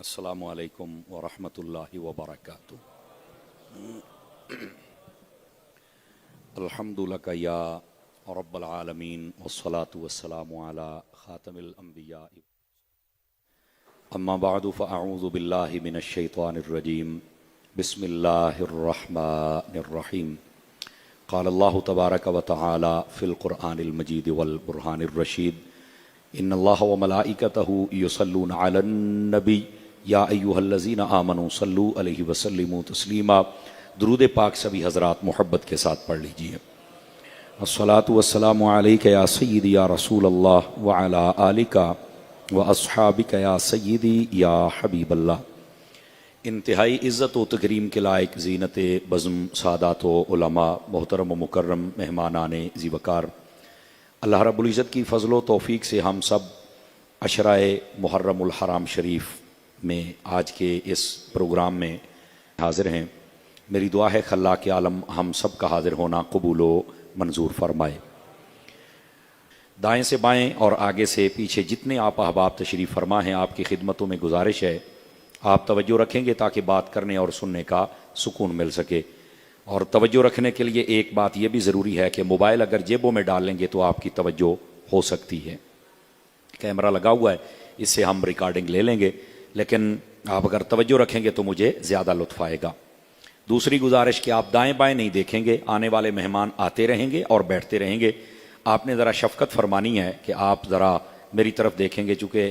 अस्सलामु अलैकुम व रहमतुल्लाहि व बरकातुहू। अल्हम्दुलिल्लाह या रब्बल आलमीन वस्सलातु वस्सलामु अला खातमिल अंबिया। अम्मा बअदु फ़अऊज़ु बिल्लाहि मिनश शैतानिर रजीम। बिस्मिल्लाहिर रहमानिर रहीम। क़ाल अल्लाहु तबारक व तआला फ़िल क़ुरआनिल मजीद वल बुरहानिर रशीद। इन्नल्लाह व मलाइकतहु युसल्लूना अलन नबी या अय्युहल्लज़ीना आमनू सल्लू अलैहि वसल्लिमू तस्लीमा। दुरूद पाक सभी हज़रात मोहब्बत के साथ पढ़ लीजिए। अस्सलातु वस्सलामु अलैका या सय्यदी या रसूल अल्लाह व अला आलिका व अस्हाबिका या सय्यदी या हबीबल्लाह। इंतहाई इज़्ज़त व तकरीम के लायक ज़ीनत बज़्म सादात व उलमा मोहतरम व मुकर्रम मेहमानाने ज़ीवकार, अल्लाह रब्बुल इज़्ज़त की फ़ज़ल व तौफ़ीक़ से हम सब अशराए मुहर्रमुल हराम शरीफ में आज के इस प्रोग्राम में हाज़िर हैं। मेरी दुआ है खल्लाक़ आलम हम सब का हाज़िर होना कबूल व मंजूर फरमाए। दाएं से बाएं और आगे से पीछे जितने आप अहबाब तशरीफ़ फरमा हैं, आपकी खिदमतों में गुजारिश है आप तवज्जो रखेंगे ताकि बात करने और सुनने का सुकून मिल सके। और तवज्जो रखने के लिए एक बात यह भी ज़रूरी है कि मोबाइल अगर जेबों में डाल लेंगे तो आपकी तवज्जो हो सकती है। कैमरा लगा हुआ है, इससे हम रिकॉर्डिंग ले लेंगे, लेकिन आप अगर तवज्जो रखेंगे तो मुझे ज़्यादा लुत्फ़ आएगा। दूसरी गुजारिश कि आप दाएं बाएं नहीं देखेंगे, आने वाले मेहमान आते रहेंगे और बैठते रहेंगे। आपने ज़रा शफ़क़त फरमानी है कि आप ज़रा मेरी तरफ देखेंगे, चूँकि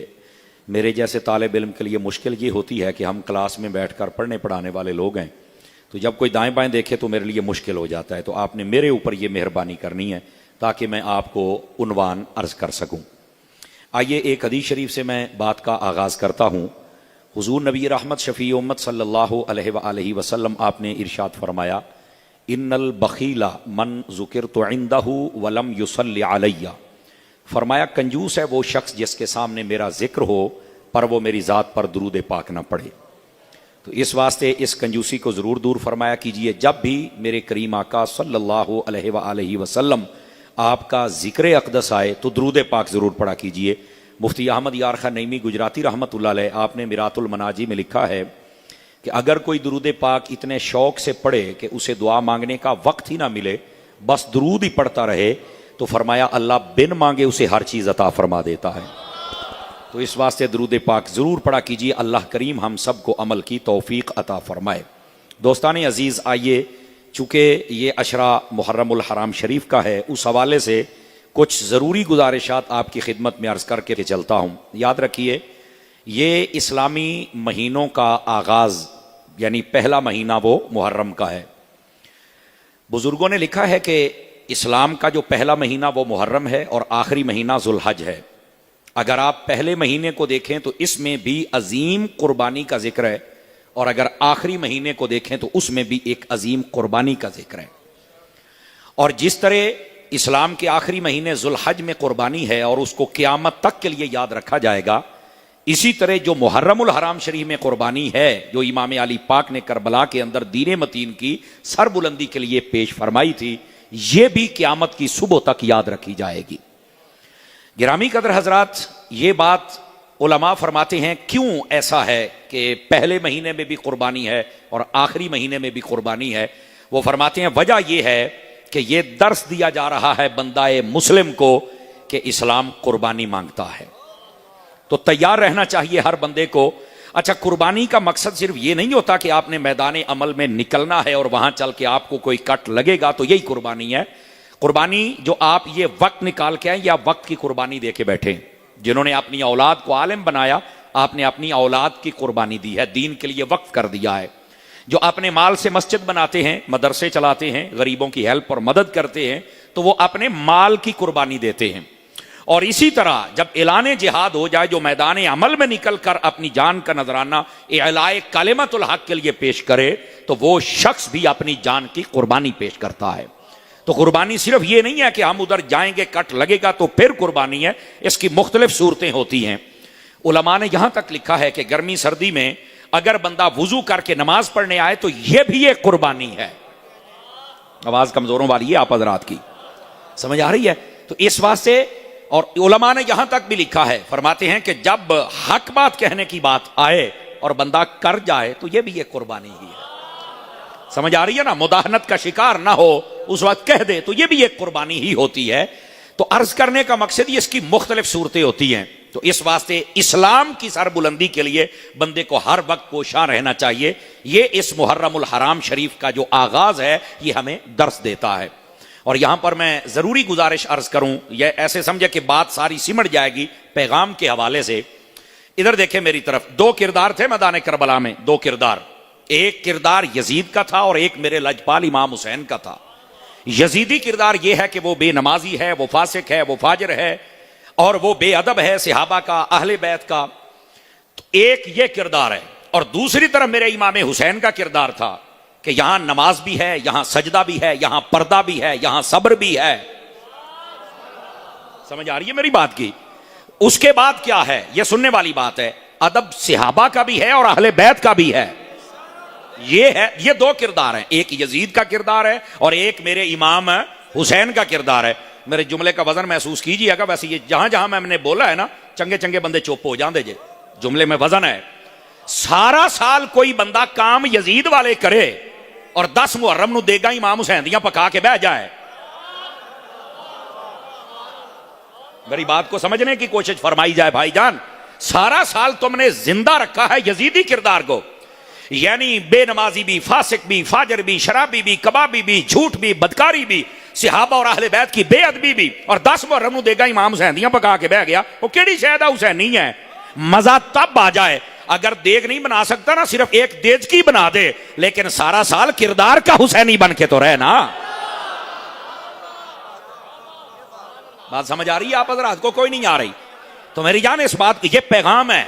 मेरे जैसे तालिब इल्म के लिए मुश्किल ये होती है कि हम क्लास में बैठकर पढ़ने पढ़ाने वाले लोग हैं, तो जब कोई दाएं बाएं देखे तो मेरे लिए मुश्किल हो जाता है। तो आपने मेरे ऊपर ये मेहरबानी करनी है ताकि मैं आपको उन्वान अर्ज़ कर सकूँ। आइए एक हदीस शरीफ से मैं बात का आगाज़ करता हूँ। हुज़ूर नबी रहमत शफ़ी उम्मत सल्लल्लाहु अलैहि वसल्लम आपने इरशाद फरमाया, इन्नल बखीला मन ज़ुकिरतु इंदहु वलम युसल्लि अलैया। फरमाया कंजूस है वो शख्स जिसके सामने मेरा जिक्र हो पर वो मेरी ज़ात पर दुरूद पाक न पढ़े। तो इस वास्ते इस कंजूसी को ज़रूर दूर फरमाया कीजिए। जब भी मेरे करीम आका सल्लल्लाहु अलैहि वसल्लम आपका ज़िक्र अक़दस आए तो दुरूद पाक ज़रूर पढ़ा कीजिए। मुफ्ती अहमद यार खान नईमी गुजराती रहमतुल्लाह अलैह आपने मिरातुल मनाजी में लिखा है कि अगर कोई दुरूद पाक इतने शौक़ से पढ़े कि उसे दुआ मांगने का वक्त ही ना मिले, बस दुरूद ही पढ़ता रहे, तो फरमाया अल्लाह बिन मांगे उसे हर चीज़ अता फरमा देता है। तो इस वास्ते दुरूद पाक ज़रूर पढ़ा कीजिए। अल्लाह करीम हम सब को अमल की तौफ़ीक़ अता फ़रमाए। दोस्तान अज़ीज़, आइए चूँकि ये अशरा मुहर्रमुल हराम शरीफ का है, उस हवाले से कुछ ज़रूरी गुजारिशात आपकी खिदमत में अर्ज़ करके चलता हूँ। याद रखिए, ये इस्लामी महीनों का आगाज़ यानी पहला महीना वो मुहर्रम का है। बुज़ुर्गों ने लिखा है कि इस्लाम का जो पहला महीना वो मुहर्रम है और आखिरी महीना ज़ुल्हज है। अगर आप पहले महीने को देखें तो इसमें भी अजीम कुर्बानी का जिक्र है, और अगर आखिरी महीने को देखें तो उसमें भी एक अजीम कुर्बानी का जिक्र है। और जिस तरह इस्लाम के आखिरी महीने ज़ुल्हज में कुर्बानी है और उसको क़यामत तक के लिए याद रखा जाएगा, इसी तरह जो मुहर्रमुल हराम शरीफ में कुर्बानी है, जो इमाम अली पाक ने करबला के अंदर दीन मतीन की सरबुलंदी के लिए पेश फरमाई थी, ये भी क़यामत की सुबह तक याद रखी जाएगी। गिरामी कदर हजरात, ये बात उलमा फरमाते हैं क्यों ऐसा है कि पहले महीने में भी कुर्बानी है और आखिरी महीने में भी कुर्बानी है। वो फरमाते हैं वजह यह है कि ये दर्स दिया जा रहा है बंदाए मुस्लिम को कि इस्लाम कुर्बानी मांगता है, तो तैयार रहना चाहिए हर बंदे को। अच्छा, कुर्बानी का मकसद सिर्फ ये नहीं होता कि आपने मैदान अमल में निकलना है और वहां चल के आपको कोई कट लगेगा तो यही कुर्बानी है। कुर्बानी जो आप ये वक्त निकाल के आए या वक्त की कुर्बानी दे के बैठे, जिन्होंने अपनी औलाद को आलिम बनाया, आपने अपनी औलाद की कुर्बानी दी है, दीन के लिए वक्त कर दिया है। जो अपने माल से मस्जिद बनाते हैं, मदरसे चलाते हैं, गरीबों की हेल्प और मदद करते हैं, तो वो अपने माल की कुर्बानी देते हैं। और इसी तरह जब ऐलान जिहाद हो जाए, जो मैदान अमल में निकल कर अपनी जान का नजराना इलाए कलिमतुल हक के लिए पेश करे, तो वो शख्स भी अपनी जान की कुर्बानी पेश करता है। तो कुर्बानी सिर्फ ये नहीं है कि हम उधर जाएंगे कट लगेगा तो फिर कुर्बानी है, इसकी मुख्तलिफ सूरतें होती हैं। उलमा ने यहां तक लिखा है कि गर्मी सर्दी में अगर बंदा वुजू करके नमाज पढ़ने आए तो यह भी एक कुर्बानी है। आवाज कमजोरों वाली है आप हजरात की, समझ आ रही है? तो इस वास्ते और उलमा ने यहां तक भी लिखा है, फरमाते हैं कि जब हक बात कहने की बात आए और बंदा कर जाए तो यह भी एक कुर्बानी ही है। समझ आ रही है ना? मुदाहनत का शिकार ना हो उस वक्त कह दे तो यह भी एक कुर्बानी ही होती है। तो अर्ज करने का मकसद ये इसकी मुख्तलिफ सूरतें होती हैं। तो इस वास्ते इस्लाम की सरबुलंदी के लिए बंदे को हर वक्त कोशां रहना चाहिए। ये इस मुहर्रमुल हराम शरीफ का जो आगाज है ये हमें दर्स देता है। और यहां पर मैं जरूरी गुजारिश अर्ज करूं, यह ऐसे समझे कि बात सारी सिमट जाएगी पैगाम के हवाले से। इधर देखें मेरी तरफ, दो किरदार थे मैदान करबला में, दो किरदार। एक किरदार यजीद का था और एक मेरे लजपाल इमाम हुसैन का था। यजीदी किरदार यह है कि वो बेनमाजी है, वो फासिक है, वो फाजिर है और वो बेअदब है सहाबा का, अहले बैत का। तो एक ये किरदार है। और दूसरी तरफ मेरे इमाम हुसैन का किरदार था कि यहां नमाज भी है, यहां सजदा भी है, यहां पर्दा भी है, यहां सब्र भी है। समझ आ रही है मेरी बात की? उसके बाद क्या है, यह सुनने वाली बात है। अदब सहाबा का भी है और अहले बैत का भी है। ये है, ये दो किरदार हैं। एक यजीद का किरदार है और एक मेरे इमाम हुसैन का किरदार है। मेरे जुमले का वजन महसूस कीजिएगा। वैसे ये जहां जहां मैंने बोला है ना, चंगे चंगे बंदे चुप हो जाते जे, जुमले में वजन है। सारा साल कोई बंदा काम यजीद वाले करे और 10 मुहर्रम नु देगा इमाम हुसैन दियां पका के बह जाए। मेरी बात को समझने की कोशिश फरमाई जाए भाईजान। सारा साल तुमने जिंदा रखा है यजीदी किरदार को, यानी बेनमाजी भी, फासिक भी, फाजर भी, शराबी भी, कबाबी भी, झूठ भी, बदकारी भी, सहाबा और अहले बैत की बेअदबी भी, और 10 मुहर्रम नु देगा इमाम हुसैन दियां पका के बह गया। वो केड़ी शायद हुसैन नहीं है। मजा तब आ जाए अगर देग नहीं बना सकता ना, सिर्फ एक देज की बना दे, लेकिन सारा साल किरदार का हुसैनी बन के तो रहे ना। बात समझ आ रही है आप हजरात को? कोई नहीं आ रही? तो मेरी जान इस बात, ये पैगाम है,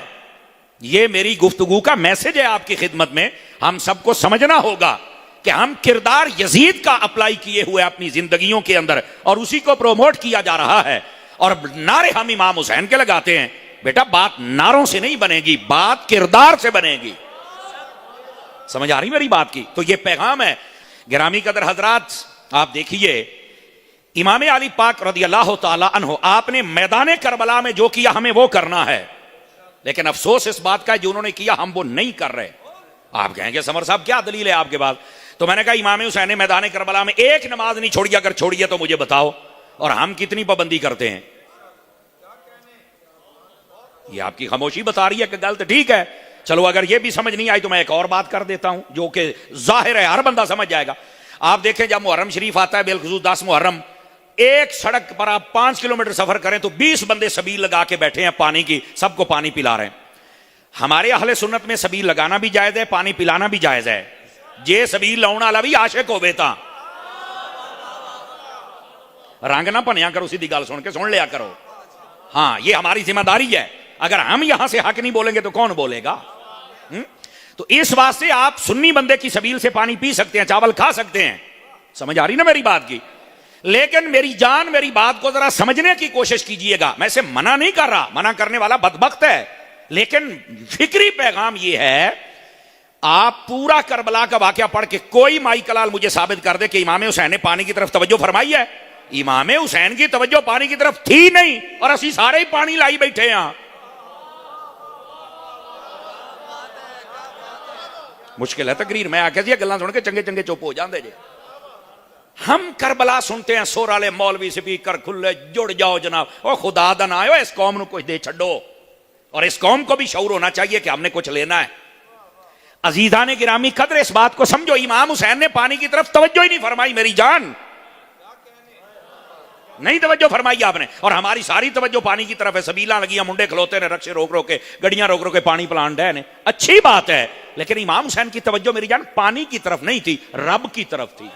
ये मेरी गुफ्तगू का मैसेज है आपकी खिदमत में। हम सबको समझना होगा कि हम किरदार यजीद का अप्लाई किए हुए अपनी जिंदगियों के अंदर और उसी को प्रोमोट किया जा रहा है। और नारे हम इमाम हुसैन के लगाते हैं। बेटा बात नारों से नहीं बनेगी, बात किरदार से बनेगी। समझ आ रही मेरी बात की? तो ये पैगाम है। गिरामी कदर हजरात, आप देखिए इमाम अली पाक रदियल्लाहु ताला अन्हु, आपने मैदान करबला में जो किया हमें वो करना है। लेकिन अफसोस इस बात का जो उन्होंने किया हम वो नहीं कर रहे। आप कहेंगे समर साहब क्या दलील है आपके पास? तो मैंने कहा इमाम हुसैन ने मैदान करबला में एक नमाज नहीं छोड़ी, अगर छोड़ी है तो मुझे बताओ। और हम कितनी पाबंदी करते हैं? ये आपकी खामोशी बता रही है कि गलत। ठीक है, चलो अगर ये भी समझ नहीं आई तो मैं एक और बात कर देता हूं जो कि जाहिर है हर बंदा समझ जाएगा। आप देखें जब मुहर्रम शरीफ आता है, बिलखुसूस 10 मुहर्रम, एक सड़क पर आप 5 किलोमीटर सफर करें तो 20 बंदे सबील लगा के बैठे हैं पानी की, सबको पानी पिला रहे हैं। हमारे अहले सुन्नत में सबील लगाना भी जायज है, पानी पिलाना भी जायज है। जे सबील लाने वाला भी आशिक होवे ता रंग ना भनिया करो, सीधी गल सुन के सुन लिया करो। हाँ, ये हमारी जिम्मेदारी है। अगर हम यहां से हक नहीं बोलेंगे तो कौन बोलेगा? तो इस वास्ते आप सुन्नी बंदे की सबील से पानी पी सकते हैं, चावल खा सकते हैं। समझ आ रही ना मेरी बात की? लेकिन मेरी जान, मेरी बात को जरा समझने की कोशिश कीजिएगा। मैं इसे मना नहीं कर रहा, मना करने वाला बदबख्त है, लेकिन फिक्री पैगाम यह है। आप पूरा करबला का वाकया पढ़ के कोई माई कलाल मुझे साबित कर दे कि इमाम हुसैन ने पानी की तरफ तवज्जो फरमाई है। इमाम हुसैन की तवज्जो पानी की तरफ थी नहीं और असी सारे ही पानी लाई बैठे हैं। मुश्किल है तकरीर। मैं आके जी गल्लां सुन के चंगे चंगे चुप हो जाते जे। हम करबला सुनते हैं, सोर वाले मौलवी स्पीकर खुले, जुड़ जाओ जनाब। ओ खुदा दा ना आयो, इस कौम को कुछ दे छो। और इस कौम को भी शऊर होना चाहिए कि हमने कुछ लेना है। अजीजा ने गिरामी कदर इस बात को समझो, इमाम हुसैन ने पानी की तरफ तवज्जो ही नहीं फरमाई। मेरी जान, नहीं तवज्जो फरमाई आपने। और हमारी सारी तवज्जो पानी की तरफ है। सबीला लगियां, मुंडे खलोते ने, रक्षे रोक रोक के, गड़ियां रोक रोक के पानी पिलान डे ने। अच्छी बात है, लेकिन इमाम हुसैन की तवज्जो मेरी जान पानी की तरफ नहीं थी, रब की तरफ थी।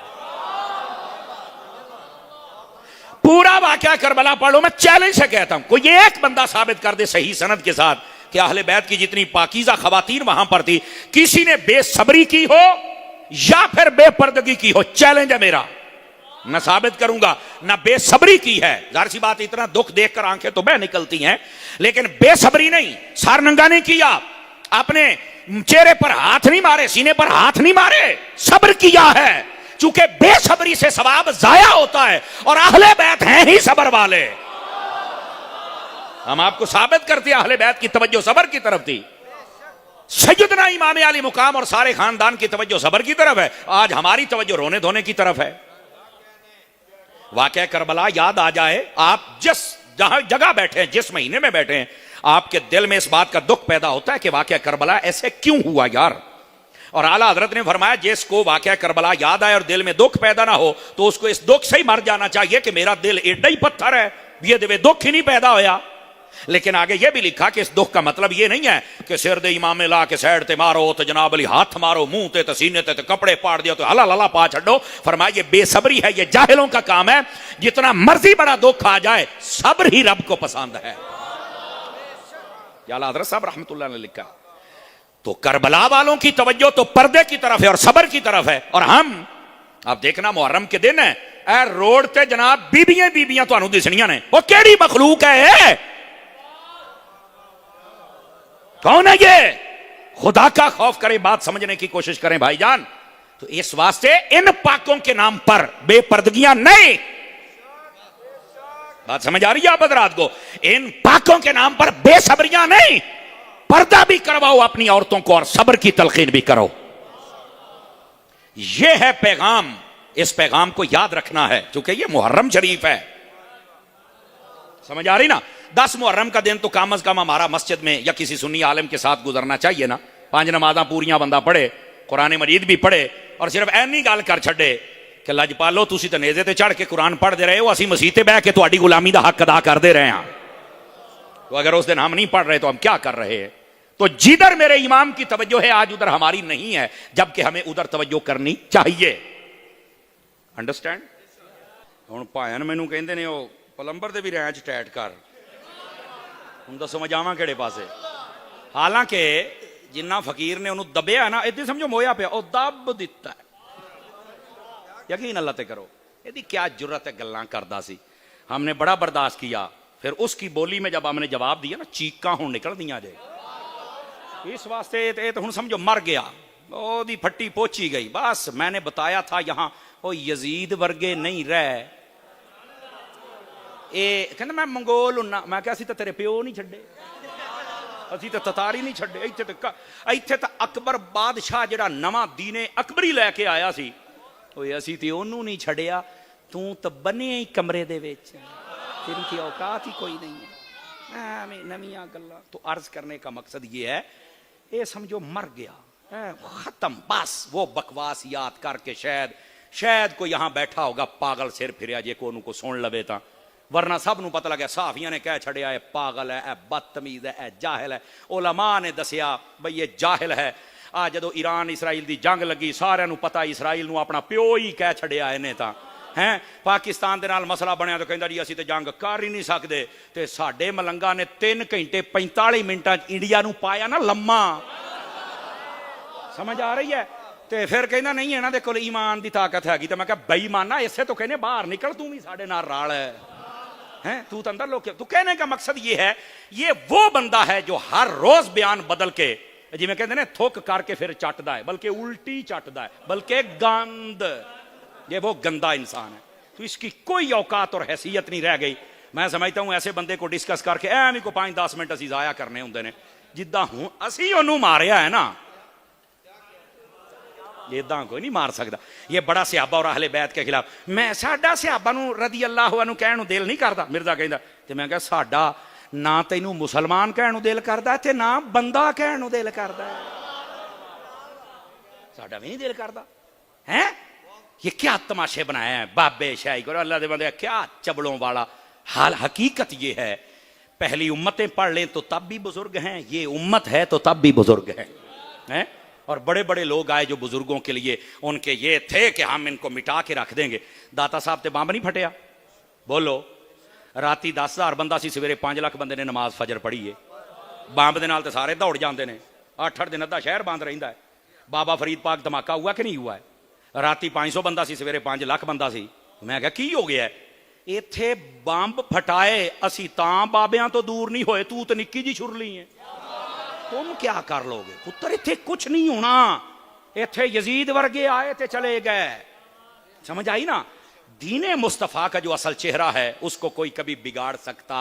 पूरा वाकया करबला पढ़ो, मैं चैलेंज से कहता हूं, कोई एक बंदा साबित कर दे सही सनद के साथ कि अहले बैत की जितनी पाकीज़ा खवातीन वहां पर थी, किसी ने बेसब्री की हो या फिर बेपर्दगी की हो। चैलेंज है मेरा। मैं साबित करूंगा ना बेसब्री की है। जाहिर सी बात, इतना दुख देखकर आंखें तो बह निकलती हैं, लेकिन बेसब्री नहीं, सारनंगा नहीं किया, अपने चेहरे पर हाथ नहीं मारे, सीने पर हाथ नहीं मारे, सब्र किया है। चूंकि बेसब्री से सवाब जाया होता है और अहले बैत हैं ही सब्र वाले। हम आपको साबित करते हैं अहले बैत की तवज्जो सब्र की तरफ थी। सैयदना इमाम अली मुकाम और सारे खानदान की तवज्जो सबर की तरफ है, आज हमारी तवज्जो रोने धोने की तरफ है। वाक़या करबला याद आ जाए, आप जिस जहां जगह बैठे हैं, जिस महीने में बैठे हैं, आपके दिल में इस बात का दुख पैदा होता है कि वाक़या करबला ऐसे क्यों हुआ यार। और आला हजरत ने फरमाया जिसको वाक़या करबला याद आए और दिल में दुख पैदा ना हो तो उसको इस दुख से ही मर जाना चाहिए कि मेरा दिल एडा ही पत्थर है, ये दिवे दुख ही नहीं पैदा होया। लेकिन आगे ये भी लिखा कि इस दुख का मतलब ये नहीं है कि सिर दे इमाम ला के साइड ते मारो तो जनाब अली हाथ मारो, मुंह ते सीने ते कपड़े पाड़ दिया तो हला लला पा छो। फरमाया ये बेसब्री है, ये जाहिलों का काम है। जितना मर्जी बड़ा दुख आ जाए सब्र ही रब को पसंद है। आला हज़रत साहब रहमतुल्लाह ने लिखा। तो करबला वालों की तवज्जो तो पर्दे की तरफ है और सबर की तरफ है। और हम आप देखना मुहर्रम के दिन है ए रोड ते जनाब बीबियां बीबियां तुहानू दिसणियां ने, वो केड़ी मखलूक है, कौन है ये? खुदा का खौफ करें, बात समझने की कोशिश करें भाईजान। तो इस वास्ते इन पाकों के नाम पर बेपर्दगियां नहीं, बात समझ आ रही है आप हज़रात को? इन पाकों के नाम पर बेसब्रियां नहीं, पर्दा भी करवाओ अपनी औरतों को और सब्र की तलकीन भी करो। यह है पैगाम, इस पैगाम को याद रखना है क्योंकि यह मुहर्रम शरीफ है। समझ आ रही ना? 10 मुहर्रम का दिन तो कम अज कम हमारा मस्जिद में या किसी सुन्नी आलिम के साथ गुजरना चाहिए ना। 5 नमाज़ां पूरियां बंदा पढ़े, कुरान मजीद भी पढ़े और सिर्फ ऐनी गल कर छड़े कि लजपालो तुसी तो नेज़े ते चढ़ के कुरान पढ़ते रहे हो, असी मसीह ते बह के तुहाडी गुलामी का हक अदा करते रहे हैं। तो अगर उस दिन हम नहीं पढ़ रहे तो हम क्या कर रहे हैं? तो जिधर मेरे इमाम की तवज्जो है आज उधर हमारी नहीं है, जबकि हमें उधर तवज्जो करनी चाहिए। अंडरस्टैंड? हुण भायन मैनू कहंदे ने ओ पलंबर दे भी रैंच टैट कर, हुण दसो मैं जावां किहड़े पासे? हालांकि जिन्ना फकीर ने उन्होंने दबिया ना, इदां समझो मोया पिया, ओ दब दिता है। यकीन अल्लाह ते करो, यदि क्या जुर्रत है गल्लां करदा सी। हमने बड़ा बर्दाश्त किया, फिर उसकी बोली में जब हमने जवाब दिया ना, चीकां हुण निकल दियां जे। इस वास्ते ये तो हुण समझो मर गया, ओदी फट्टी पोची गई। बस मैंने बताया था यहां ओ यजीद वर्गे नहीं रह, ए कहंदा मैं मंगोल हुन्ना। मैं कहा असीं तां तेरे प्यो नहीं छड्डे, असीं तां ततारी नहीं छड्डे। इत्थे तां अकबर बादशाह जिहड़ा नवां दीने अकबरी लैके आया सी, ओए असीं ते ओनू नहीं छड्डिया, तू तां बन्ने ही कमरे दे विच, तेरी की औकात ही कोई नहीं है। नवीं गल्लां तो अर्ज करने का मकसद ये है, ये समझो मर गया, खत्म। बस वो बकवास याद करके शायद कोई यहां बैठा होगा पागल सिर फिरिया जे को उनको सुन लवे तां, वरना सब नूं पता लगे साफियां ने कह छड़िया है पागल है, बदतमीज है, जाहिल है। उलमा ने दसिया बई ये जाहिल है। आ जदों ईरान इसराइल की जंग लगी, सारियां नूं पता इसराइल नूं अपना प्यो ही कह छड़िया इन्हें तां हैं। पाकिस्तान दे नाल मसला बनया तो कहंदा जी असीं ते जंग कर ही नहीं सकदे, ते साडे मलंगा ने 3 घंटे 45 मिनटां इंडिया नूं पाया ना लम्मा। समझ आ रही है? ते फिर कहना नहीं इन्हां दे कोल ईमान दी ताकत हैगी। ते मैं कहा बेईमाना इसे तो कहने बाहर निकल, तू भी साडे नाल रल है, तू तो अंदर लोग। तो कहने का मकसद ये है, ये वो बंदा है जो हर रोज बयान बदल के जिवें कहंदे ने थुक करके फिर चटदा है, बल्कि उल्टी चटदा है, बल्कि गंद। ये वो गंदा इंसान है। तो इसकी कोई औकात और हैसियत नहीं रह गई। मैं समझता हूं ऐसे बंदे को डिस्कस करके एवं को 5-10 मिनट असीं जाया करने होंदे ने। जिद्दां हूं असीं ओनू मारिया है ना, इदां कोई नहीं मार सकता। ये बड़ा सहाबा और अहले बैत के खिलाफ, मैं साडा सहाबा नूं रदी अल्लाह अन्हु कहण नूं दिल नहीं करदा। मिर्जा कहंदा ते मैं कहा साडा ना तैनूं मुसलमान कहण नूं दिल करदा ते ना बंदा कहण नूं दिल करदा, साडा भी नहीं दिल करदा है। ये क्या तमाशे बनाए हैं बाबे शाही को, अल्लाह दे बंदे, क्या चबड़ों वाला हाल। हकीकत ये है, पहली उम्मतें पढ़ लें तो तब भी बुजुर्ग हैं, ये उम्मत है तो तब भी बुजुर्ग हैं। और बड़े बड़े लोग आए जो बुजुर्गों के लिए, उनके ये थे कि हम इनको मिटा के रख देंगे। दाता साहब ते बंब नहीं फटिया, बोलो राती 10,000 बंदा सी, सवेरे 5 लाख बंदे ने नमाज फजर पढ़ी है। बंब दे नाल ते सारे दौड़ जाते हैं, 8-8 दिन अद्धा शहर बंद रहिंदा है। बाबा फरीद पाक धमाका हुआ कि नहीं हुआ है? राती 500 बंदा सी, सवेरे 5 लाख बंदा सी। मैं क्या की हो गया इत्थे? बंब फटाए असी तां बाबियां तो दूर नहीं होए, तू तो निक्की जी छुरली है, तुम क्या कर लोगे पुत्र? इत्थे कुछ नहीं होना, इत्थे यजीद वर्गे आए थे चले गए। समझ आई ना? दीने मुस्तफा का जो असल चेहरा है उसको कोई कभी बिगाड़ सकता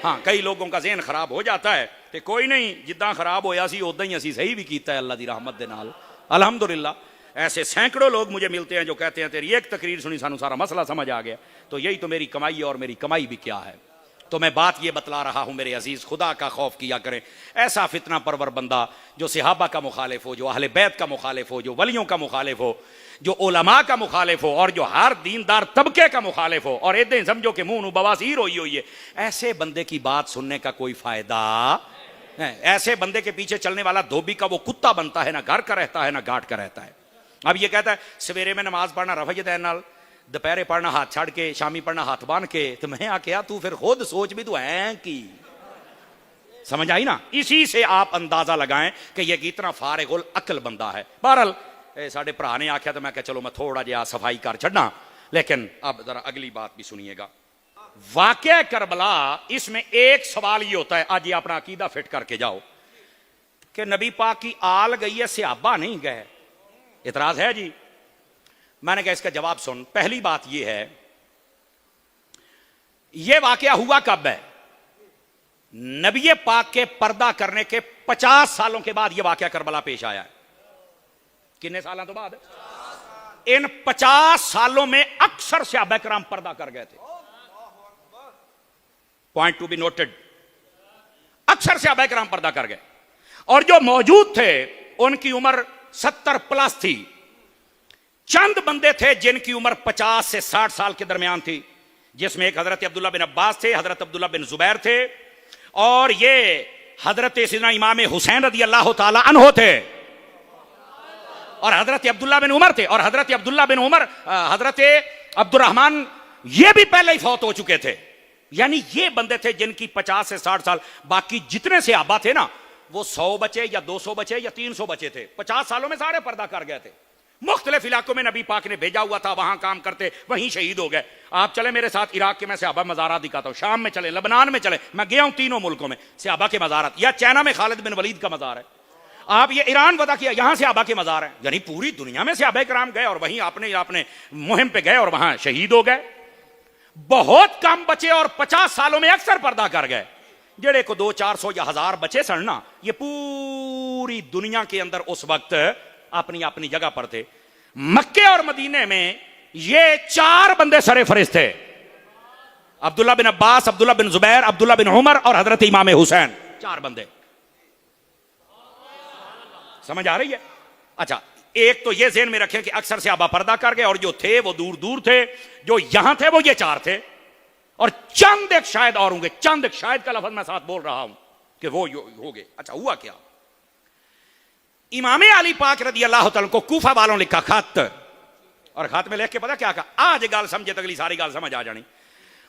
हाँ कई लोगों का ज़हन खराब हो जाता है तो कोई नहीं, जिदा खराब होया सी उदा ही असी सही भी किया है अल्लाह की रहमत दे नाल अल्हम्दुलिल्लाह। ऐसे सैकड़ों लोग मुझे मिलते हैं जो कहते हैं तेरी एक तकरीर सुनी सानू सारा मसला समझ आ गया। तो यही तो मेरी कमाई है, और मेरी कमाई भी क्या है। तो मैं बात ये बतला रहा हूं मेरे अजीज, खुदा का खौफ किया करें। ऐसा फितना परवर बंदा जो सहाबा का मुखालिफ हो, जो अहले बैत का मुखालिफ हो, जो वलियों का मुखालिफ हो, जो उलमा का मुखालिफ हो, और जो हर दीनदार तबके का मुखालिफ हो, और इधर समझो कि मुंह बवासीर हुई है, ऐसे बंदे की बात सुनने का कोई फायदा है। ऐसे बंदे के पीछे चलने वाला धोबी का वो कुत्ता बनता है, ना घर का रहता है ना घाट का रहता है। अब ये कहता है सवेरे में नमाज पढ़ना रफ़ दैन नाल, दोपहरे पढ़ना हाथ छड़ के, शामी पढ़ना हाथ बांध के। तो मैं आख्या तू फिर खुद सोच भी तू है की, समझ आई ना। इसी से आप अंदाजा लगाएं कि यह कितना फारिगुल अकल बंदा है। बहरहाल साडे भरा ने आख्या तो मैं क्या चलो मैं थोड़ा जिहा सफाई कर छड्डा। लेकिन अब जरा अगली बात भी सुनिएगा। वाक़या करबला, इसमें एक सवाल ये होता है, आज ये अपना अकीदा फिट करके जाओ कि नबी पाक की आल गई है, सहाबा नहीं गए। इतराज है जी? मैंने कहा इसका जवाब सुन। पहली बात यह है, यह वाकया हुआ कब है? नबी पाक के पर्दा करने के 50 सालों के बाद यह वाकया करबला पेश आया है। कितने सालों तो बाद? इन 50 सालों में अक्सर सहाबा किराम पर्दा कर गए थे। पॉइंट टू बी नोटेड, अक्सर सहाबा किराम पर्दा कर गए, और जो मौजूद थे उनकी उम्र 70 प्लस थी। चंद बंदे थे जिनकी उम्र 50 से 60 साल के दरमियान थी, जिसमें एक हजरत अब्दुल्ला बिन अब्बास थे, हजरत अब्दुल्ला बिन जुबैर थे, और ये हजरत सैयदना इमाम हुसैन रज़ी अल्लाह ताला अन्हो थे, और हजरत अब्दुल्ला बिन उमर थे। और हजरत अब्दुल्ला बिन उमर, हजरत अब्दुर्रहमान, ये भी पहले ही फौत हो चुके थे। यानी ये बंदे थे जिनकी 50 से 60 साल। बाकी जितने सहाबा थे ना, वो 100 बचे या 200 बचे या 300 बचे थे। 50 सालों में सारे पर्दा कर गए थे। मुख्तलिफ इलाकों में नबी पाक ने भेजा हुआ था, वहां काम करते, वहीं शहीद हो गए। आप चले मेरे साथ इराक के, मैं सहाबा मज़ारात दिखाता हूं। शाम में चले, लबनान में चले, मैं गया हूं तीनों मुल्कों में सहाबा के मज़ारात। या चाइना में खालिद बिन वलीद का मज़ार है, आप ये ईरान वदा किया, यहां सहाबा के मज़ार है। यानी पूरी दुनिया में सहाबा किराम गए और वहीं आपने मुहिम पे गए और वहां शहीद हो गए। बहुत कम बचे और 50 सालों में अक्सर पर्दा कर गए। जेड़े को 200, 400 या 1000 बचे सन ना, ये पूरी दुनिया के अंदर उस वक्त अपनी अपनी जगह पर थे। मक्के और मदीने में ये 4 बंदे सरे फरिश्त थे, अब्दुल्ला बिन अब्बास, अब्दुल्ला बिन जुबैर, अब्दुल्ला बिन उमर और हजरत इमाम हुसैन। 4 बंदे, समझ आ रही है? अच्छा, एक तो ये ज़हन में रखें कि अक्सर सहाबा पर्दा कर गए, और जो थे वो दूर दूर थे। जो यहां थे वो ये 4 थे, और चंद एक शायद और होंगे। चंद एक शायद का लफ्ज मैं साथ बोल रहा हूं कि वो हो गए। अच्छा, हुआ क्या? इमाम अली पाक रज़ी अल्लाह तआला को कूफा वालों लिखा खत, और खत में लिख के पता क्या कहा? आज गाल समझे तो अगली सारी गाल समझ आ जानी।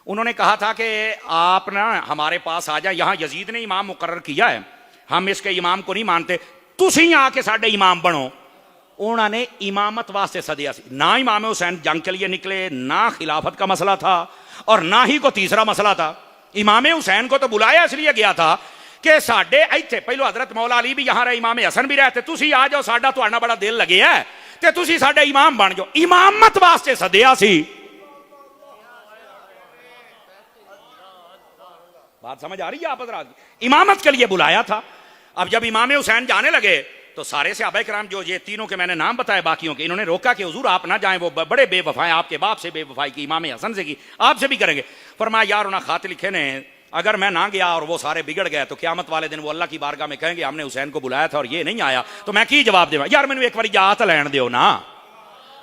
उन्होंने कहा था कि आप ना हमारे पास आ जाए, यहां यजीद ने इमाम मुकर्रर किया है, हम इसके इमाम को नहीं मानते, तुसी आके साडे इमाम बनो। उन्होंने इमामत वास्ते सदिया सी। ना इमाम हुसैन जंग के लिए निकले, ना खिलाफत का मसला था, और ना ही को तीसरा मसला था। इमाम हुसैन को तो बुलाया इसलिए गया था कि साडे इत्थे पहलो हजरत मौला अली भी यहां रहे, इमाम हसन भी रहते, तुसी आ जाओ, साडा तुहाडा बड़ा दिल लगे है ते तुसी साडे इमाम बन जाओ। इमामत वास्ते सदिया सी। बात समझ आ रही है आप हजरात? इमामत के लिए बुलाया था। अब जब इमाम हुसैन जाने लगे तो सारे सहाबा किराम, जो ये तीनों के मैंने नाम बताए बाकियों के, इन्होंने रोका कि हुजूर आप ना जाएं, वो बड़े बेवफा हैं, आपके बाप से बेवफाई की, इमाम हसन से की, आपसे भी करेंगे। फरमाया यार उन्हें खात लिखे ने, अगर मैं ना गया और वो सारे बिगड़ गए तो क़यामत वाले दिन वो अल्लाह की बारगाह में कहेंगे हमने हुसैन को बुलाया था और ये नहीं आया, तो मैं की जवाब देवा? यार मैंने एक बार जा तो लैन दो ना।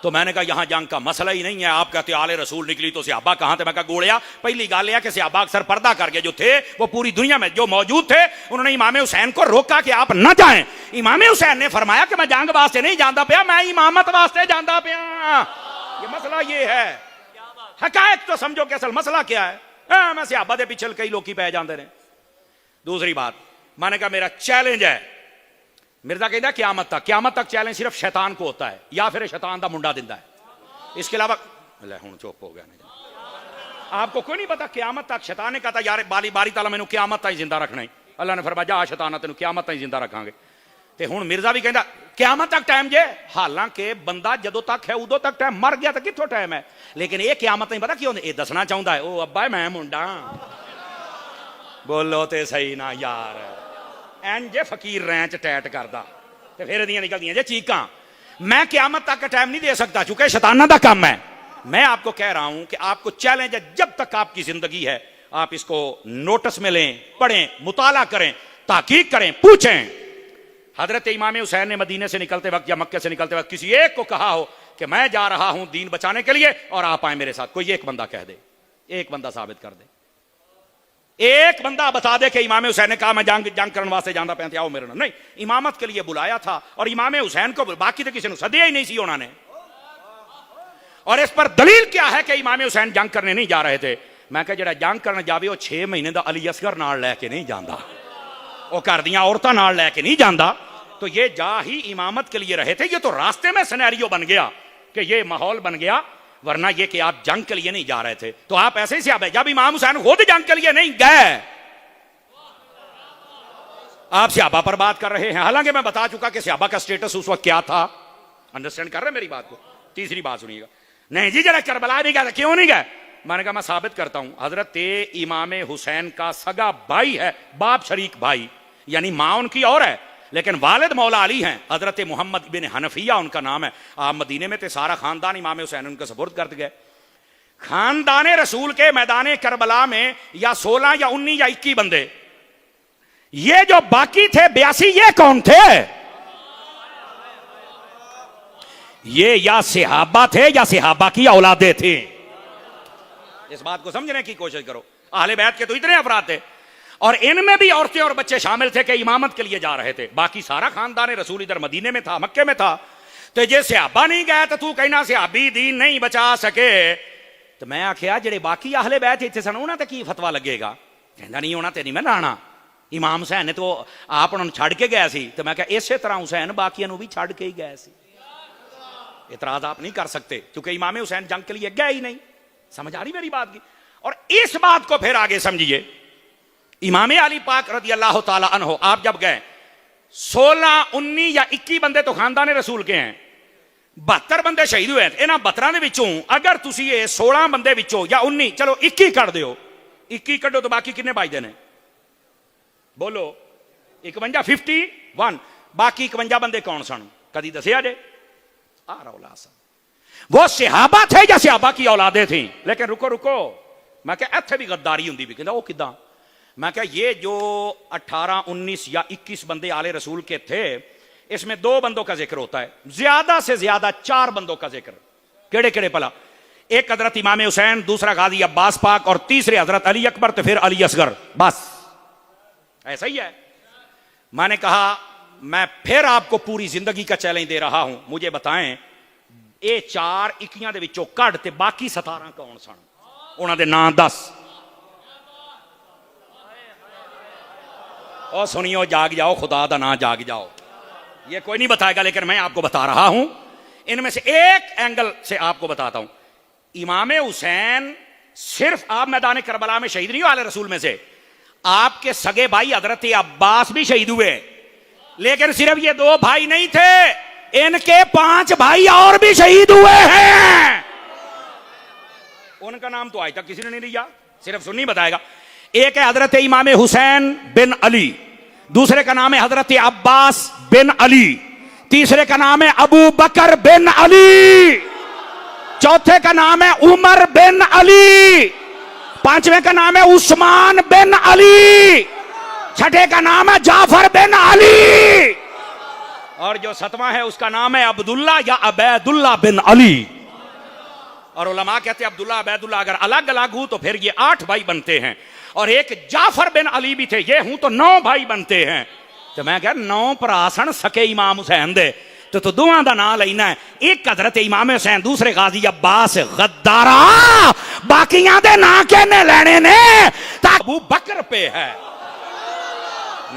तो मैंने कहा यहां जंग का मसला ही नहीं है। आप कहते आले रसूल निकली तो सहाबा कहां थे? मैं कहा गोलिया, पहली गाल यह कि सहाबा अक्सर पर्दा करके जो थे वो पूरी दुनिया में जो मौजूद थे, उन्होंने इमाम हुसैन को रोका कि आप न जाएं। इमाम हुसैन ने फरमाया कि मैं जंग वास्ते नहीं जाता पाया, मैं इमामत वास्ते जाता पाया। ये मसला ये है। हकायत तो समझो कि असल मसला क्या है। मैं सहाबा के पिछल कई लोग पै जाते हैं। दूसरी बात, मैंने कहा मेरा चैलेंज है, मिर्जा कहता क्यामत तक चैलेंज सिर्फ शैतान को होता है या फिर शैतान का मुंडा दिंदा है, इसके अलावा हूं चुप हो गया। आपको कोई नहीं पता क्यामत तक। शैतान ने कहा यार बारी ताला मैनू क्यामत तक जिंदा रखना है। अल्लाह ने फरमाया जा शैतान तेन क्यामत तक जिंदा रखांगे। ते हुण मिर्जा भी कहता क्यामत तक टाइम जे, हालांकि बंदा जदों तक है उदों तक टाइम, मर गया तो कित्थों टाइम है। लेकिन ये क्यामत नहीं पता क्यों, ये दसना चाहता है ओ अब्बा मैं मुंडा। बोलो तो सही ना यार, एंड जे फकीर रैंच टैट करदा ते फिर दियां निकलदियां जे चीकां। मैं क़यामत तक का टाइम नहीं दे सकता चूंकि शैताना दा काम है। मैं आपको कह रहा हूं कि आपको चैलेंज है, जब तक आपकी जिंदगी है आप इसको नोटिस में लें, पढ़ें, मुताला करें, ताकीक करें, पूछें। हजरत इमाम हुसैन ने मदीने से निकलते वक्त या मक्के से निकलते वक्त किसी एक को कहा हो कि मैं जा रहा हूं दीन बचाने के लिए और आप आए मेरे साथ, कोई एक बंदा कह दे, एक बंदा साबित कर दे, एक बंदा बता दे कि इमाम हुसैन ने कहा मैं जंग करने वास्ते जाना पैंते आओ मेरे नाल। नहीं, इमामत के लिए बुलाया था और इमाम हुसैन को, बाकी तो किसी ने सदिया ही नहीं सी उन्होंने। और इस पर दलील क्या है कि इमाम हुसैन जंग करने नहीं जा रहे थे? मैं कहा जेड़ा जंग करने जावे वो 6 महीने का अली असगर नाल लैके नहीं जाता, वो घर दियां औरतां नाल लैके नहीं जाता। तो ये जा ही इमामत के लिए रहे थे। ये तो रास्ते में सिनेरियो बन गया कि ये माहौल बन गया, वरना ये कि आप जंग के लिए नहीं जा रहे थे। तो आप ऐसे ही सियाब है, जब इमाम हुसैन खुद जंग के लिए नहीं गए आप सियाबा पर बात कर रहे हैं। हालांकि मैं बता चुका कि सियाबा का स्टेटस उस वक्त क्या था। अंडरस्टैंड कर रहे हैं मेरी बात को? तीसरी बात सुनिएगा। नहीं जी जरा करबला नहीं गए, क्यों नहीं गए? मैंने कहा मैं साबित करता हूं। हजरत इमाम हुसैन का सगा भाई है, बाप शरीक भाई, यानी मां उनकी और है लेकिन वालिद मौला अली हैं। हजरत मोहम्मद बिन हनफिया उनका नाम है। आप मदीने में थे, सारा खानदान इमाम हुसैन उनके सपुर्द कर गए। खानदान रसूल के मैदान करबला में या 16 या 19 या 21 बंदे, ये जो बाकी थे 82, ये कौन थे? ये या सहाबा थे या सहाबा की औलादे थे। इस बात को समझने की कोशिश करो। अहले बैत के तो इतने अफराद थे और इनमें भी औरतें और बच्चे शामिल थे कि इमामत के लिए जा रहे थे। बाकी सारा खानदान रसूल इधर मदीने में था, मक्के में था। तो जे सहाबा नहीं गए तो तू कहना सहाबी दीन नहीं बचा सके। तो मैं आखिया जेडे बाकी अहले बैत इत्थे सन उन्हां ते की फतवा लगेगा? कहंदा नहीं उन्हां ते नहीं मैं लाना, इमाम हुसैन ने तो आप उन्होंने छड़ के गया सी। तो मैं कहा इसे तरह हुसैन बाकियां नूं भी छड़ के ही गए सी। इतराज आप नहीं कर सकते क्योंकि इमाम हुसैन जंग के लिए गए ही नहीं। समझ आ रही मेरी बात की? और इस बात को फिर आगे समझिए। इमाम अली पाक रज़ी अल्लाह ताला अन्हो आप जब गए, 16, 19 या 21 बंदे तो खानदान रसूल के हैं, 72 बंदे शहीद हुए। इन्हां 72 दे विचों अगर तुसी ये 16 बंदे विचों या 19 चलो 21 कट दियो, 21 कटो तो बाकी कितने बचदे ने? बोलो 51, 51। बाकी 51 बंदे कौन सन? कदी दसिया जे? वो सहाबा थे या सहाबा की औलादे थी? लेकिन रुको रुको, मैं क्या इत्थे भी गद्दारी हुंदी भी? कहंदा वो किदां? मैं क्या ये जो 18, 19 या 21 बंदे आले रसूल के थे, इसमें 2 बंदों का जिक्र होता है, ज्यादा से ज्यादा 4 बंदों का जिक्र। केड़े केड़े भला? एक हजरत इमाम हुसैन, दूसरा गाजी अब्बास पाक और तीसरे हजरत अली अकबर, तो फिर अली असगर। बस ऐसा ही है। मैंने कहा मैं फिर आपको पूरी जिंदगी का चैलेंज दे रहा हूं, मुझे बताएं ये 4 21 दे विचों कढ़ ते बाकी 17 कौन सन? उन्हां दे नाम 10। और सुनियो, जाग जाओ, खुदा दा नाम जाग जाओ। ये कोई नहीं बताएगा लेकिन मैं आपको बता रहा हूं। इनमें से एक एंगल से आपको बताता हूं। इमाम हुसैन सिर्फ आप मैदान करबला में शहीद नहीं हुए आले रसूल में से, आपके सगे भाई हजरत अब्बास भी शहीद हुए। लेकिन सिर्फ ये 2 भाई नहीं थे, इनके 5 भाई और भी शहीद हुए हैं। उनका नाम तो आज तक किसी ने नहीं लिया, सिर्फ सुन्नी बताएगा। एक है हजरत इमाम हुसैन बिन अली, दूसरे का नाम है हजरत अब्बास बिन अली, तीसरे का नाम है अबू बकर बिन अली, चौथे का नाम है उमर बिन अली, 5वें का नाम है उस्मान बिन अली, 6ठे का नाम है जाफर बिन अली, और जो 7वां है उसका नाम है अब्दुल्ला या अबैदुल्ला बिन अली। और उलमा कहते हैं अब्दुल्ला अबैदुल्ला अगर अलग अलग हूं तो फिर ये 8 भाई बनते हैं। और एक जाफर बिन अली भी थे, ये हूं तो 9 भाई बनते हैं। तो मैं कह 9 भरा सके इमाम हुसैन दे, तो दोवां दा नाम लेना है। एक हजरत इमाम हुसैन, दूसरे गाजी अब्बास। गद्दारा बाकियां दे ना कहने लेने ने। अबू बकर पे है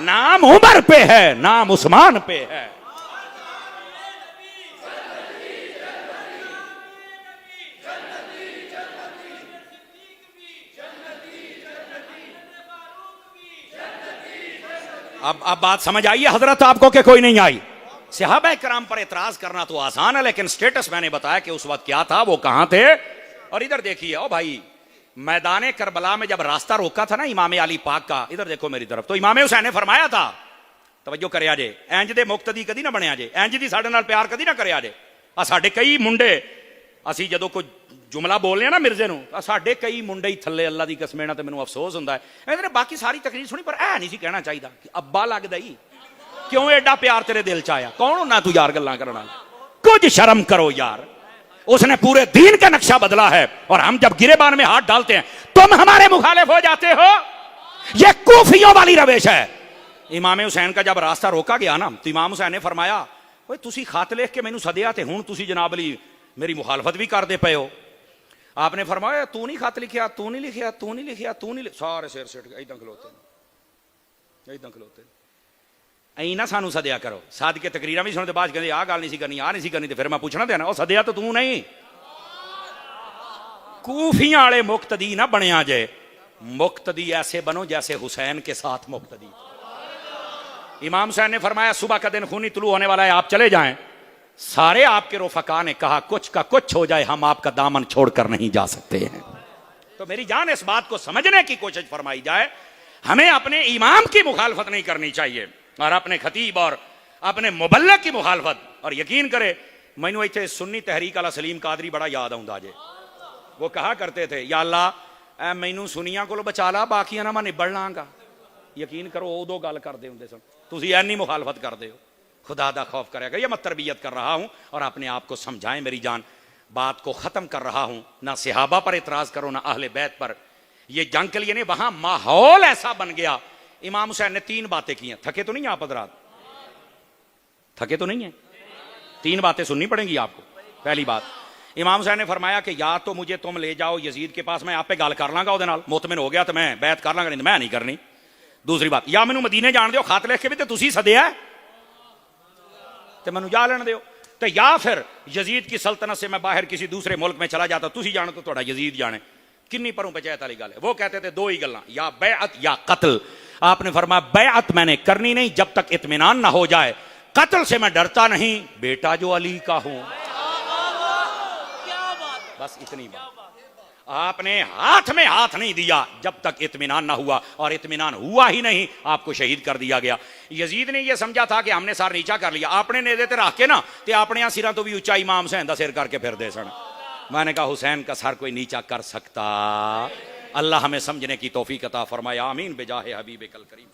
नाम, उमर पे है नाम, उस्मान पे है। अब बात समझ आई है हजरत आपको कि कोई नहीं आई? सहाबा कराम पर एतराज करना तो आसान है, लेकिन स्टेटस मैंने बताया कि उस वक्त क्या था, वो कहां थे। और इधर देखिए, ओ भाई मैदान करबला में जब रास्ता रोका था ना इमाम अली पाक का, इधर देखो मेरी तरफ, तो इमाम हुसैन ने फरमाया था, तवज्जो करिया जे, इंज दे मुक्तदी कदी ना बनया जे, इंज दी साडे नाल प्यार कदी ना करिया जे। आ साडे कई मुंडे, असी जदों कोई जुमला बोलने ना मिर्जे नूं, साडे कई मुंडे ही थल्ले, अल्लाह दी कसम ना, ते मैनूं अफसोस हुंदा है। इहदे बाकी सारी तकरीर सुनी पर ऐ नहीं सी कहना चाहिदा कि अब्बा लगदा ही, क्यों एडा प्यार तेरे दिल च आया? कौन होना तू यार गल्लां करन वाला? कुछ शर्म करो यार, उसने पूरे दीन का नक्शा बदला है और हम जब गिरेबान में हाथ डालते हैं तुम हमारे मुखालिफ हो जाते हो। यह कूफियों वाली रवेश है। इमाम हुसैन का जब रास्ता रोका गया ना, तो इमाम हुसैन ने फरमाया, ओए तुसी खत लिख के मैनू सदिया ते हुण तुसी जनाब अली मेरी मुखालफत भी करते पे हो। आपने फरमाया तू नहीं खत लिखिया, तू नहीं लिखिया, तू नहीं लिखिया, तू नहीं, सारे सिर सिट इदां खलोते ऐ ना सानू सदिया करो। साध के तकरीरां भी सुनते बाद कहते आ गल नहीं सी करनी, आ नहीं सी करनी, तो फिर मैं पूछना देना ओ सदिया तो तू नहीं। कूफियां वाले मुक्तदी ना बनिया जे, मुक्तदी ऐसे बनो जैसे हुसैन के साथ मुक्तदी। इमाम हुसैन ने फरमाया सुबह का दिन खूनी तुलू होने वाला है, आप चले जाएं। सारे आपके रोफका ने कहा कुछ का कुछ हो जाए, हम आपका दामन छोड़कर नहीं जा सकते हैं। तो मेरी जान इस बात को समझने की कोशिश फरमाई जाए, हमें अपने इमाम की मुखालफत नहीं करनी चाहिए और अपने खतीब और अपने मुबल्लिग की मुखालफत। और यकीन करे मैनू इत्थे सुन्नी तहरीक वाला सलीम कादरी बड़ा याद आउंदा जे। वो कहा करते थे, या अल्लाह मैनू सुनिया को बचा ला, बाकियां ना मैं निबड़ लांगा। यकीन करो उदों गल करते होंदे सन, तुसीं ऐनी मुखालफत करदे हो। खुदा दा खौफ करेगा, ये मैं तरबियत कर रहा हूं और अपने आप को समझाएं मेरी जान। बात को खत्म कर रहा हूं, ना सिहाबा पर इतराज करो ना अहले बैत पर। ये जंग के लिए नहीं, वहां माहौल ऐसा बन गया। इमाम हुसैन ने 3 बातें की हैं। थके तो नहीं आप हज़रात? थके तो नहीं है? 3 बातें सुननी पड़ेंगी आपको। पहली बात, इमाम हुसैन ने फरमाया कि या तो मुझे तुम ले जाओ यजीद के पास, मैं आप पे गल कर लांगा, ओदे नाल मुतमिन हो गया तो मैं बैत कर लांगा, नहीं मैं नहीं करनी। दूसरी बात, या मैनू मदीने जान दो, खत लिख के भी तो तुसी सदिया तो मैनू जा लेने दो, तो या फिर यजीद की सल्तनत से मैं बाहर किसी दूसरे मुल्क में चला जाता, तुसी जाने तो थोड़ा यजीद जाने। किन्नी परों पंचायत वाली गल है। वो कहते थे 2 ही गल्लां, या बैअत या कत्ल। आपने फरमाया बैअत मैंने करनी नहीं जब तक इत्मीनान ना हो जाए, कत्ल से मैं डरता नहीं, बेटा जो अली का हूं। बस इतनी बात। आपने हाथ में हाथ नहीं दिया जब तक इत्मीनान ना हुआ, और इत्मीनान हुआ ही नहीं, आपको शहीद कर दिया गया। यजीद ने यह समझा था कि हमने सर नीचा कर लिया, आपने नेदे ते रख के ना ते अपने सिरों तो भी उच्चा इमाम हुसैन दा सिर करके फिर दे सन। मैंने कहा हुसैन का सर कोई नीचा कर सकता? अल्लाह हमें समझने की तौफीक अता फरमाया। आमीन बिजाहे हबीब कल करीम।